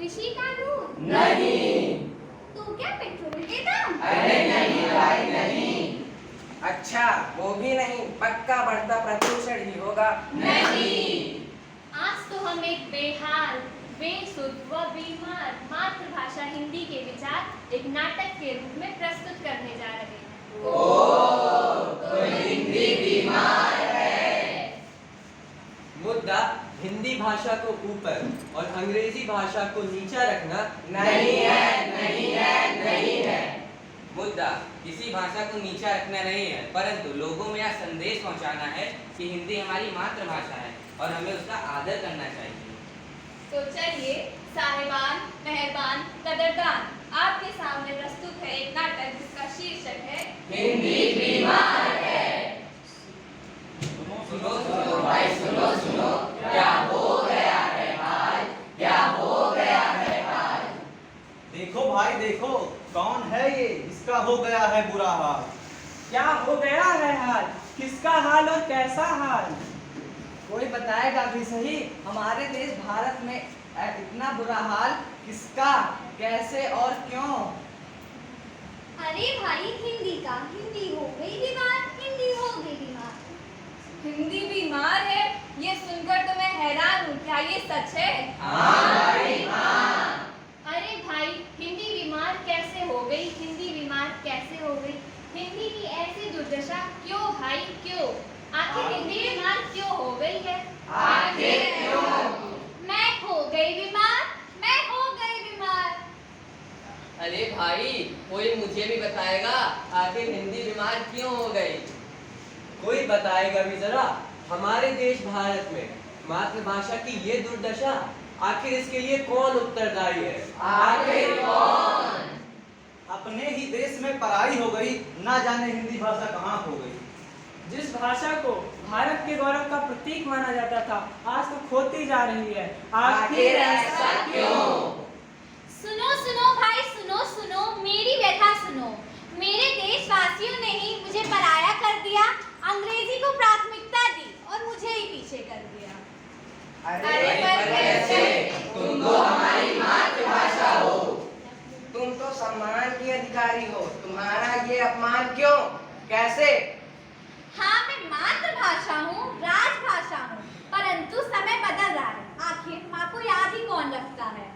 कृषि कानून? नहीं। तो क्या पेट्रोल के दाम? अरे नहीं भाई नहीं। अच्छा वो भी नहीं, पक्का बढ़ता प्रदूषण ही होगा। नहीं। आज तो हम एक बेहाल, बेसुध व बीमार मातृभाषा हिंदी के विचार एक नाटक के रूप में प्रस्तुत करने जा रहे हैं। ओह, तो हिंदी बीमार है। मुद्दा हिंदी भाषा को ऊपर और अंग्रेजी भाषा को नीचा रखना नहीं है, नहीं है, नहीं है। मुद्दा किसी भाषा को नीचा रखना नहीं है, परंतु लोगों में यह संदेश पहुंचाना है कि हिंदी हमारी मातृभाषा है और हमें उसका आदर करना चाहिए। तो चलिए साहिबान, मेहरबान, कदरदान, आपके सामने प्रस्तुत है एक नाटक जिसका शीर्षक है हिंदी बीमार है। सुनो सुनो भाई सुनो सुनो, क्या हो गया है हाल, क्या हो गया है हाल। देखो भाई देखो, कौन है ये, इसका हो गया है बुरा हाल। क्या हो गया है हाल, किसका हाल और कैसा हाल? कोई बताएगा भी सही, हमारे देश भारत में इतना बुरा हाल किसका, कैसे और क्यों? अरे भाई हिंदी का, हिंदी हो गई बीमार, हिंदी हो गई बीमार। हिंदी बीमार है, ये सुनकर तो मैं हैरान हूँ, क्या ये सच है? हाँ भाई हाँ। अरे भाई हिंदी बीमार कैसे हो गई, हिंदी बीमार कैसे हो गई? हिंदी की ऐसी दुर्दशा क्यों भाई क्यों? आखिर हिंदी बीमार क्यों हो गई है? आखिर क्यों? मैं हो गई बीमार, मैं हो गई बीमार। अरे भाई कोई मुझे भी बताएगा आखिर हिंदी बीमार क्यों हो गई? कोई बताएगा भी जरा, हमारे देश भारत में मातृभाषा की ये दुर्दशा, आखिर इसके लिए कौन उत्तरदायी है? आखिर कौन? अपने ही देश में पराई हो गई, ना जाने हिंदी भाषा कहाँ खो गई। जिस भाषा को भारत के गौरव का प्रतीक माना जाता था, आज तो खोती जा रही है। आखिर ऐसा क्यों? सुनो सुनो भाई सुनो सुनो, मेरी व्यथा सुनो। मेरे देशवासियों ने ही मुझे पराया कर दिया, अंग्रेजी को प्राथमिकता दी और मुझे ही पीछे कर दिया। अरे पर कैसे? तुम तो हमारी मातृभाषा हो। तुम तो सम्मान की अधिकारी हो, तुम्हारा ये अपमान क्यों, कैसे? हाँ मैं मातृभाषा हूँ, राजभाषा हूँ, परंतु समय बदल रहा है। आखिर माँ को याद ही कौन रखता है?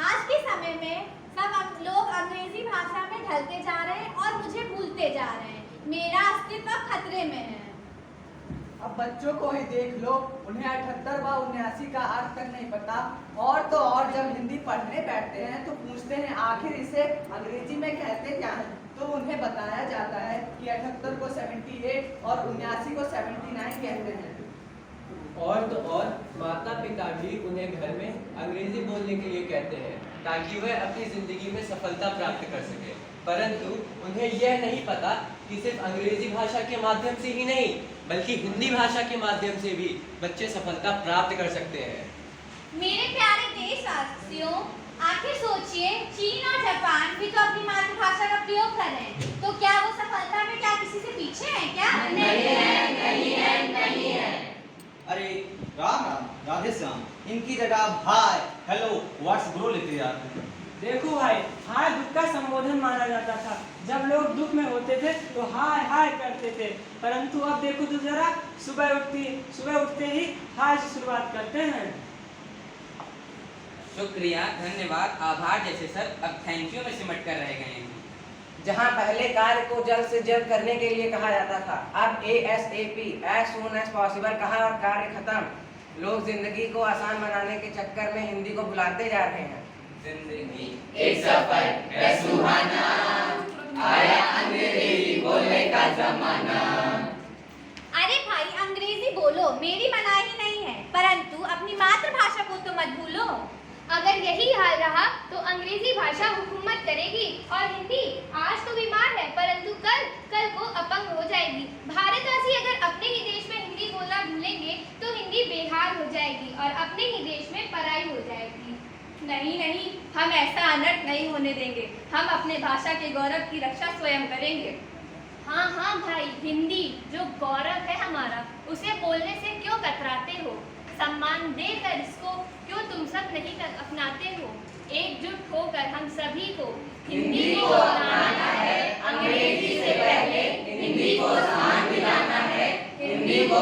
आज के समय में सब लोग अंग्रेजी भाषा में ढलते जा रहे हैं और मुझे भूलते जा रहे हैं। मेरा अस्तित्व खतरे में है। अब बच्चों को ही देख लो, उन्हें 78 व 79 का अर्थ तक नहीं पता, और तो और जब हिंदी पढ़ने बैठते हैं तो पूछते हैं आखिर इसे अंग्रेजी में कहते क्या हैं, तो उन्हें बताया जाता है कि 78 को 78 और 79 को 79 कहते हैं। और तो और माता पिता भी उन्हें घर में अंग्रेजी बोलने के लिए कहते हैं ताकि वह अपनी जिंदगी में सफलता प्राप्त कर सके, परंतु उन्हें यह नहीं पता कि सिर्फ अंग्रेजी भाषा के माध्यम से ही नहीं बल्कि हिंदी भाषा के माध्यम से भी बच्चे सफलता प्राप्त कर सकते हैं। मेरे प्यारे देशवासियों, आखिर सोचिए, चीन और जापान भी तो अपनी मातृभाषा का प्रयोग कर रहे हैं, तो क्या वो सफलता में क्या किसी से पीछे हैं क्या? नहीं है, नहीं है, नहीं है। अरे राम राम, राधे श्याम, इनकी जगह हाय हेलो व्हाट्स ब्रो लेते जाते हैं। देखो भाई, हाय दुख का संबोधन माना जाता था। जब लोग दुख में होते थे तो हाय हाय करते थे, परंतु अब देखो तो जरा, सुबह उठते ही हाय से शुरुआत करते हैं। शुक्रिया, धन्यवाद, आभार जैसे शब्द अब थैंक यू में सिमट कर रह गए हैं। जहाँ पहले कार्य को जल्द से जल्द करने के लिए कहा जाता था, अब ASAP as soon as possible कहा और कार्य खत्म। लोग जिंदगी को आसान बनाने के चक्कर में हिंदी को भुलाते जा रहे हैं। जिंदगी एक सफर है सुहाना, आया अंग्रेजी बोलने का जमाना। अरे भाई अंग्रेजी बोलो, मेरी मनाही नहीं है, परंतु अपनी मातृभाषा को तो मत भूलो। अगर यही हाल रहा तो अंग्रेजी भाषा हुकूमत करेगी और हिंदी आज तो बीमार है, परंतु कल को अपंग हो जाएगी। भारतवासी अगर अपने ही देश में हिंदी बोलना भूलेंगे तो हिंदी बेहाल हो जाएगी और अपने ही देश में पराई हो जाएगी। नहीं नहीं, हम ऐसा अनर्थ नहीं होने देंगे। हम अपने भाषा के गौरव की रक्षा स्वयं करेंगे। हाँ हाँ भाई, हिंदी जो गौरव है हमारा, उसे बोलने से क्यों कतराते हो? सम्मान देकर इसको क्यों तुम सब नहीं अपनाते हो? एकजुट होकर हम सभी को हिंदी को अपनाना है, अंग्रेजी से पहले हिंदी को सम्मान दिलाना है, हिंदी को